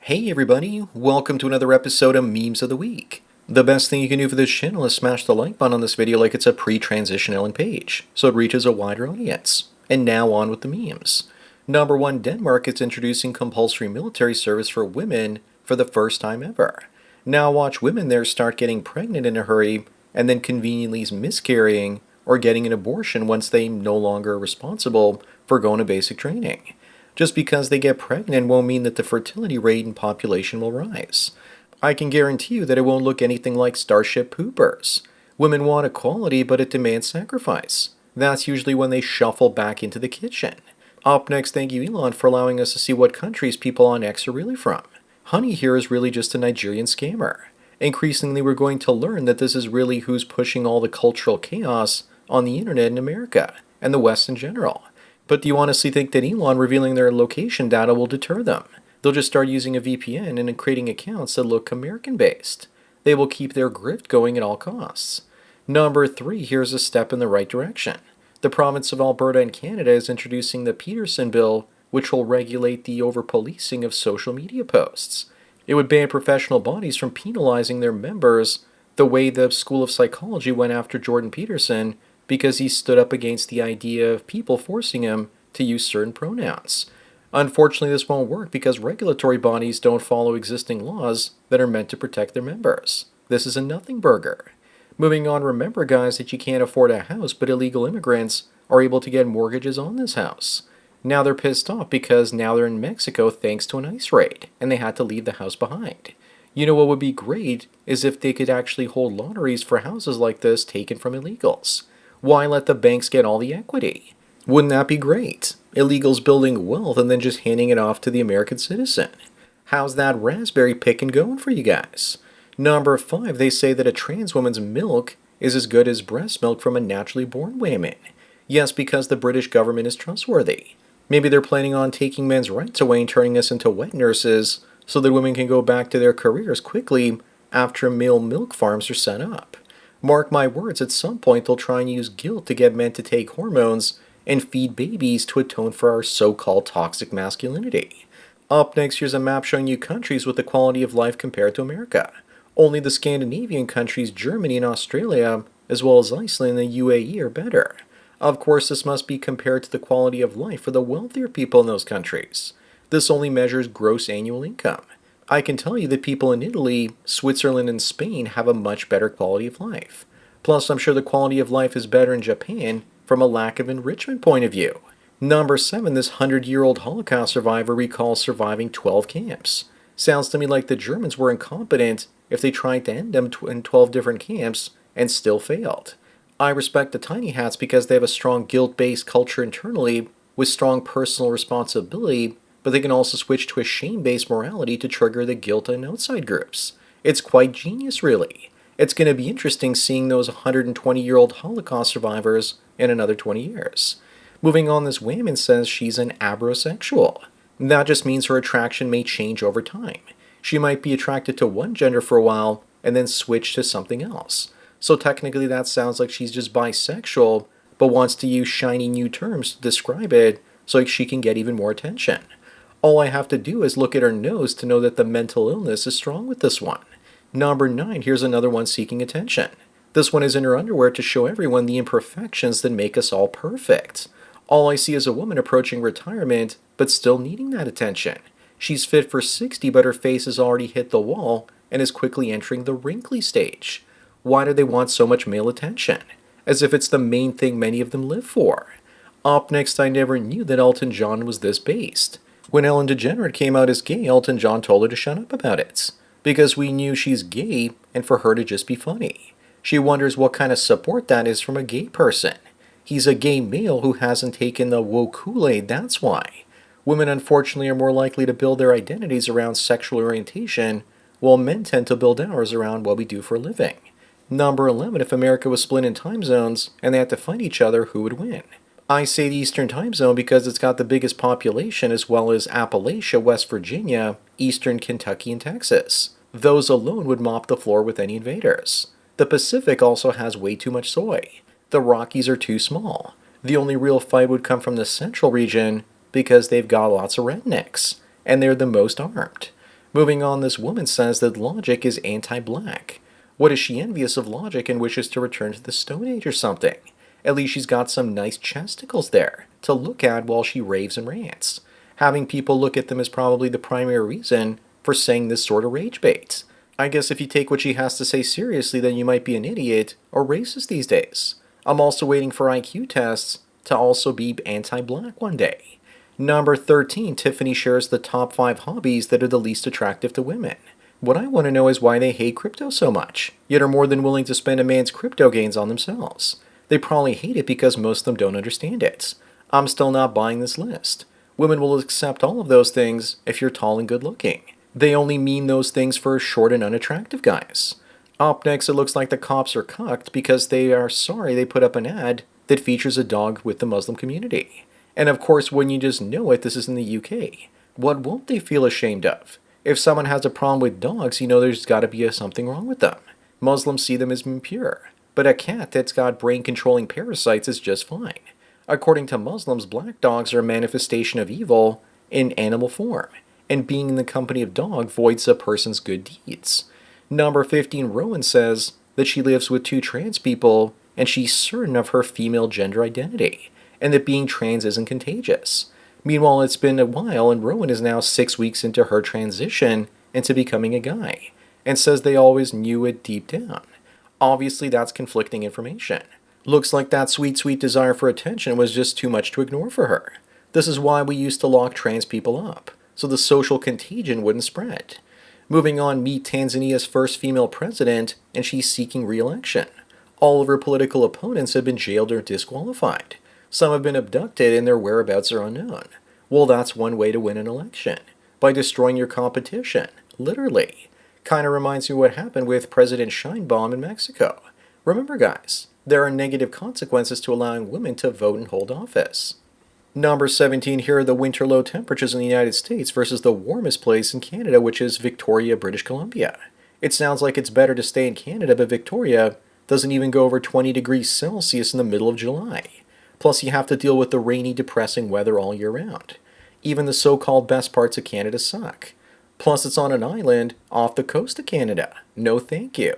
Hey everybody, welcome to another episode of Memes of the Week. The best thing you can do for this channel is smash the like button on this video like it's a pre-transitioning page, so it reaches a wider audience. And now on with the memes. Number 1, Denmark is introducing compulsory military service for women for the first time ever. Now watch women there start getting pregnant in a hurry and then conveniently miscarrying or getting an abortion once they no longer are responsible for going to basic training. Just because they get pregnant won't mean that the fertility rate and population will rise. I can guarantee you that it won't look anything like Starship Poopers. Women want equality, but it demands sacrifice. That's usually when they shuffle back into the kitchen. Up next, thank you Elon for allowing us to see what countries people on X are really from. Honey here is really just a Nigerian scammer. Increasingly, we're going to learn that this is really who's pushing all the cultural chaos on the internet in America, and the West in general. But do you honestly think that Elon revealing their location data will deter them? They'll just start using a VPN and creating accounts that look American-based. They will keep their grift going at all costs. Number 3, here's a step in the right direction. The province of Alberta in Canada is introducing the Peterson Bill, which will regulate the over-policing of social media posts. It would ban professional bodies from penalizing their members the way the School of Psychology went after Jordan Peterson because he stood up against the idea of people forcing him to use certain pronouns. Unfortunately, this won't work because regulatory bodies don't follow existing laws that are meant to protect their members. This is a nothing burger. Moving on, remember guys that you can't afford a house, but illegal immigrants are able to get mortgages on this house. Now they're pissed off because now they're in Mexico thanks to an ICE raid, and they had to leave the house behind. You know what would be great is if they could actually hold lotteries for houses like this taken from illegals. Why let the banks get all the equity? Wouldn't that be great? Illegals building wealth and then just handing it off to the American citizen. How's that raspberry picking going for you guys? Number 5, they say that a trans woman's milk is as good as breast milk from a naturally born woman. Yes, because the British government is trustworthy. Maybe they're planning on taking men's rights away and turning us into wet nurses so that women can go back to their careers quickly after male milk farms are set up. Mark my words, at some point they'll try and use guilt to get men to take hormones and feed babies to atone for our so-called toxic masculinity. Up next, here's a map showing you countries with the quality of life compared to America. Only the Scandinavian countries, Germany and Australia, as well as Iceland and the UAE are better. Of course, this must be compared to the quality of life for the wealthier people in those countries. This only measures gross annual income. I can tell you that people in Italy, Switzerland, and Spain have a much better quality of life. Plus, I'm sure the quality of life is better in Japan from a lack of enrichment point of view. Number 7, this 100-year-old Holocaust survivor recalls surviving 12 camps. Sounds to me like the Germans were incompetent if they tried to end them in 12 different camps and still failed. I respect the tiny hats because they have a strong guilt-based culture internally with strong personal responsibility, but they can also switch to a shame-based morality to trigger the guilt in outside groups. It's quite genius, really. It's going to be interesting seeing those 120-year-old Holocaust survivors in another 20 years. Moving on, this woman says she's an abrosexual. That just means her attraction may change over time. She might be attracted to one gender for a while and then switch to something else. So technically that sounds like she's just bisexual, but wants to use shiny new terms to describe it so she can get even more attention. All I have to do is look at her nose to know that the mental illness is strong with this one. Number 9, here's another one seeking attention. This one is in her underwear to show everyone the imperfections that make us all perfect. All I see is a woman approaching retirement, but still needing that attention. She's fit for 60, but her face has already hit the wall and is quickly entering the wrinkly stage. Why do they want so much male attention? As if it's the main thing many of them live for. Up next, I never knew that Elton John was this based. When Ellen DeGeneres came out as gay, Elton John told her to shut up about it. Because we knew she's gay and for her to just be funny. She wonders what kind of support that is from a gay person. He's a gay male who hasn't taken the woke Kool-Aid, that's why. Women unfortunately are more likely to build their identities around sexual orientation, while men tend to build ours around what we do for a living. Number 11, if America was split in time zones and they had to fight each other, who would win? I say the Eastern Time Zone because it's got the biggest population as well as Appalachia, West Virginia, Eastern Kentucky, and Texas. Those alone would mop the floor with any invaders. The Pacific also has way too much soy. The Rockies are too small. The only real fight would come from the Central region because they've got lots of rednecks, and they're the most armed. Moving on, this woman says that logic is anti-black. What is she envious of logic and wishes to return to the Stone Age or something? At least she's got some nice chesticles there to look at while she raves and rants. Having people look at them is probably the primary reason for saying this sort of rage bait. I guess if you take what she has to say seriously, then you might be an idiot or racist these days. I'm also waiting for IQ tests to also be anti-black one day. Number 13, Tiffany shares the top 5 hobbies that are the least attractive to women. What I want to know is why they hate crypto so much, yet are more than willing to spend a man's crypto gains on themselves. They probably hate it because most of them don't understand it. I'm still not buying this list. Women will accept all of those things if you're tall and good looking. They only mean those things for short and unattractive guys. Up next, it looks like the cops are cucked because they are sorry they put up an ad that features a dog with the Muslim community. And of course, when you just know it, this is in the UK. What won't they feel ashamed of? If someone has a problem with dogs, you know there's got to be something wrong with them. Muslims see them as impure. But a cat that's got brain-controlling parasites is just fine. According to Muslims, black dogs are a manifestation of evil in animal form, and being in the company of dog voids a person's good deeds. Number 15, Rowan says that she lives with 2 trans people, and she's certain of her female gender identity, and that being trans isn't contagious. Meanwhile, it's been a while, and Rowan is now 6 weeks into her transition into becoming a guy, and says they always knew it deep down. Obviously, that's conflicting information. Looks like that sweet, sweet desire for attention was just too much to ignore for her. This is why we used to lock trans people up, so the social contagion wouldn't spread. Moving on, meet Tanzania's first female president, and she's seeking re-election. All of her political opponents have been jailed or disqualified. Some have been abducted and their whereabouts are unknown. Well, that's one way to win an election. By destroying your competition. Literally. Kinda reminds me of what happened with President Scheinbaum in Mexico. Remember, guys, there are negative consequences to allowing women to vote and hold office. Number 17, here are the winter low temperatures in the United States versus the warmest place in Canada, which is Victoria, British Columbia. It sounds like it's better to stay in Canada, but Victoria doesn't even go over 20 degrees Celsius in the middle of July. Plus, you have to deal with the rainy, depressing weather all year round. Even the so-called best parts of Canada suck. Plus, it's on an island off the coast of Canada. No thank you.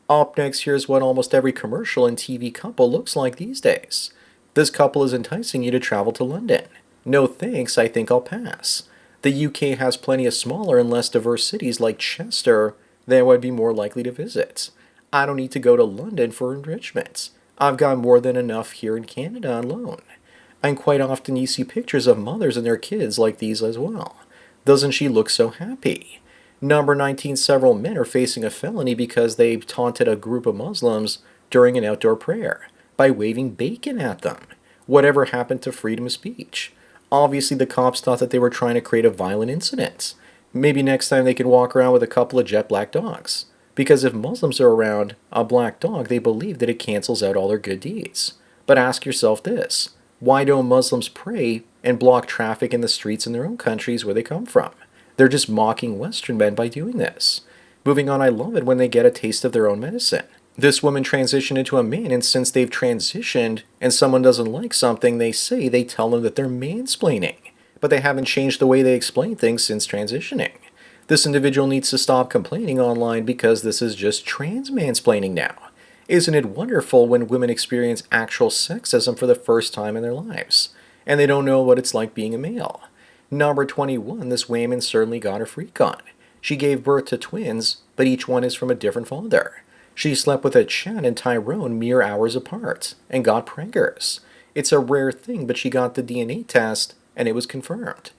Up next, here's what almost every commercial and TV couple looks like these days. This couple is enticing you to travel to London. No thanks, I think I'll pass. The UK has plenty of smaller and less diverse cities like Chester that I would be more likely to visit. I don't need to go to London for enrichment. I've got more than enough here in Canada alone. And quite often you see pictures of mothers and their kids like these as well. Doesn't she look so happy? Number 19, several men are facing a felony because they taunted a group of Muslims during an outdoor prayer by waving bacon at them. Whatever happened to freedom of speech? Obviously, the cops thought that they were trying to create a violent incident. Maybe next time they can walk around with a couple of jet black dogs. Because if Muslims are around a black dog, they believe that it cancels out all their good deeds. But ask yourself this. Why don't Muslims pray and block traffic in the streets in their own countries where they come from? They're just mocking Western men by doing this. Moving on, I love it when they get a taste of their own medicine. This woman transitioned into a man, and since they've transitioned and someone doesn't like something they say, they tell them that they're mansplaining. But they haven't changed the way they explain things since transitioning. This individual needs to stop complaining online because this is just trans mansplaining now. Isn't it wonderful when women experience actual sexism for the first time in their lives, and they don't know what it's like being a male? Number 21, this woman certainly got her freak on. She gave birth to twins, but each one is from a different father. She slept with a Chad and Tyrone mere hours apart, and got preggers. It's a rare thing, but she got the DNA test, and it was confirmed.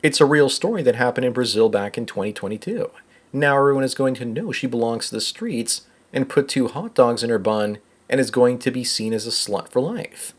It's a real story that happened in Brazil back in 2022. Now everyone is going to know she belongs to the streets and put 2 hot dogs in her bun and is going to be seen as a slut for life.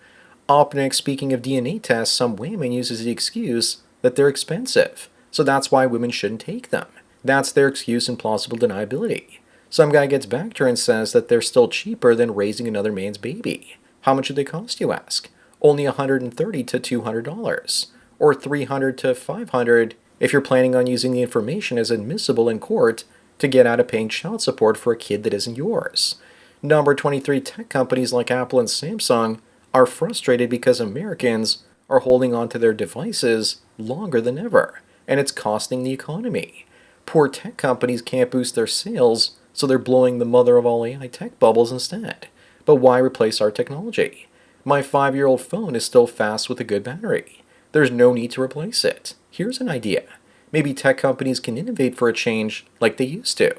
Up next, speaking of DNA tests, some women uses the excuse that they're expensive, so that's why women shouldn't take them. That's their excuse and plausible deniability. Some guy gets back to her and says that they're still cheaper than raising another man's baby. How much do they cost, you ask? Only $130 to $200. Or $300 to $500 if you're planning on using the information as admissible in court to get out of paying child support for a kid that isn't yours. Number 23, tech companies like Apple and Samsung are frustrated because Americans are holding on to their devices longer than ever, and it's costing the economy. Poor tech companies can't boost their sales, so they're blowing the mother of all AI tech bubbles instead. But why replace our technology? My 5-year-old phone is still fast with a good battery. There's no need to replace it. Here's an idea. Maybe tech companies can innovate for a change like they used to.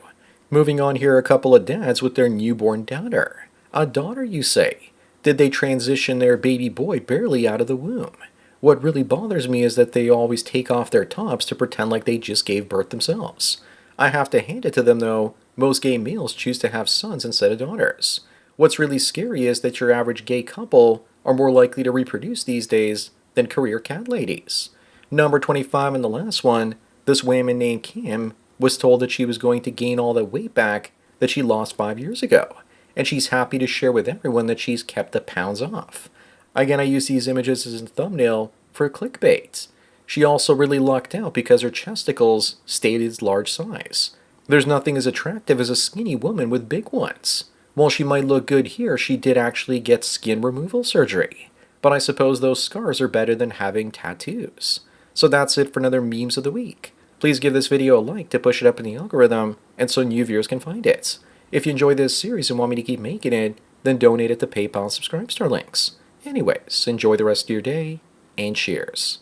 Moving on, here are a couple of dads with their newborn daughter. A daughter, you say? Did they transition their baby boy barely out of the womb? What really bothers me is that they always take off their tops to pretend like they just gave birth themselves. I have to hand it to them though, most gay males choose to have sons instead of daughters. What's really scary is that your average gay couple are more likely to reproduce these days than career cat ladies. Number 25 and the last one, this woman named Kim was told that she was going to gain all that weight back that she lost 5 years ago, and she's happy to share with everyone that she's kept the pounds off. Again, I use these images as a thumbnail for clickbait. She also really lucked out because her chesticles stayed its large size. There's nothing as attractive as a skinny woman with big ones. While she might look good here, she did actually get skin removal surgery. But I suppose those scars are better than having tattoos. So that's it for another Memes of the Week. Please give this video a like to push it up in the algorithm and so new viewers can find it. If you enjoyed this series and want me to keep making it, then donate it to PayPal and Subscribe Star links. Anyways, enjoy the rest of your day, and cheers.